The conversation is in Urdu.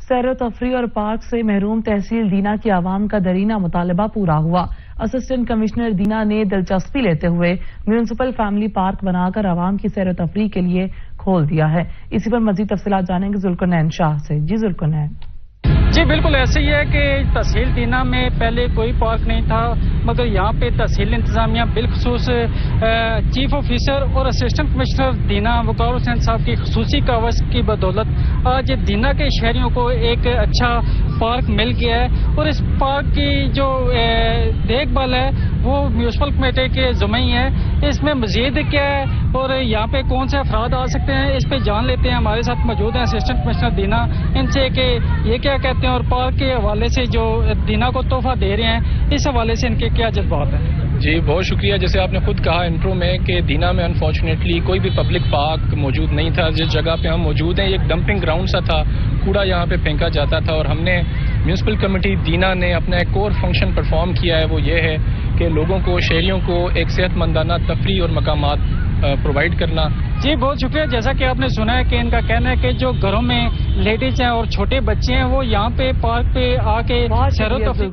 سیر و تفریح اور پارک سے محروم تحصیل دینا کی عوام کا درینہ مطالبہ پورا ہوا۔ اسسٹنٹ کمشنر دینا نے دلچسپی لیتے ہوئے میونسپل فیملی پارک بنا کر عوام کی سیر و تفریح کے لیے کھول دیا ہے۔ اسی پر مزید تفصیلات جانیں گے ذوالقرنین شاہ سے۔ جی ذوالقرنین۔ جی بالکل ایسے ہی ہے کہ تحصیل دینا میں پہلے کوئی پارک نہیں تھا، مگر یہاں پہ تحصیل انتظامیہ بالخصوص چیف آفیسر اور اسسٹنٹ کمشنر دینا وقار حسین صاحب کی خصوصی کاوش کی بدولت آج دینا کے شہریوں کو ایک اچھا پارک مل گیا ہے، اور اس پارک کی جو دیکھ بھال ہے وہ میونسپل کمیٹی کے ذمہ ہی ہے۔ اس میں مزید کیا ہے اور یہاں پہ کون سے افراد آ سکتے ہیں اس پہ جان لیتے ہیں۔ ہمارے ساتھ موجود ہیں اسسٹنٹ کمشنر دینا، ان سے کہ یہ کیا کہتے ہیں اور پارک کے حوالے سے جو دینا کو تحفہ دے رہے ہیں اس حوالے سے ان کے کیا جذبات ہیں؟ جی بہت شکریہ۔ جیسے آپ نے خود کہا انٹرو میں کہ دینا میں انفارچونیٹلی کوئی بھی پبلک پارک موجود نہیں تھا۔ جس جگہ پہ ہم موجود ہیں ایک ڈمپنگ گراؤنڈ سا تھا، کوڑا یہاں پہ پھینکا جاتا تھا، اور ہم نے میونسپل کمیٹی دینا نے اپنا ایک کور فنکشن پرفارم کیا ہے، وہ یہ ہے کہ لوگوں کو شہریوں کو ایک صحت مندانہ تفریح اور مقامات پرووائڈ کرنا۔ جی بہت شکریہ۔ جیسا کہ آپ نے سنا ہے کہ ان کا کہنا ہے کہ جو گھروں میں لیڈیز ہیں اور چھوٹے بچے ہیں وہ یہاں پہ پارک پہ آ کے سیر و تفریح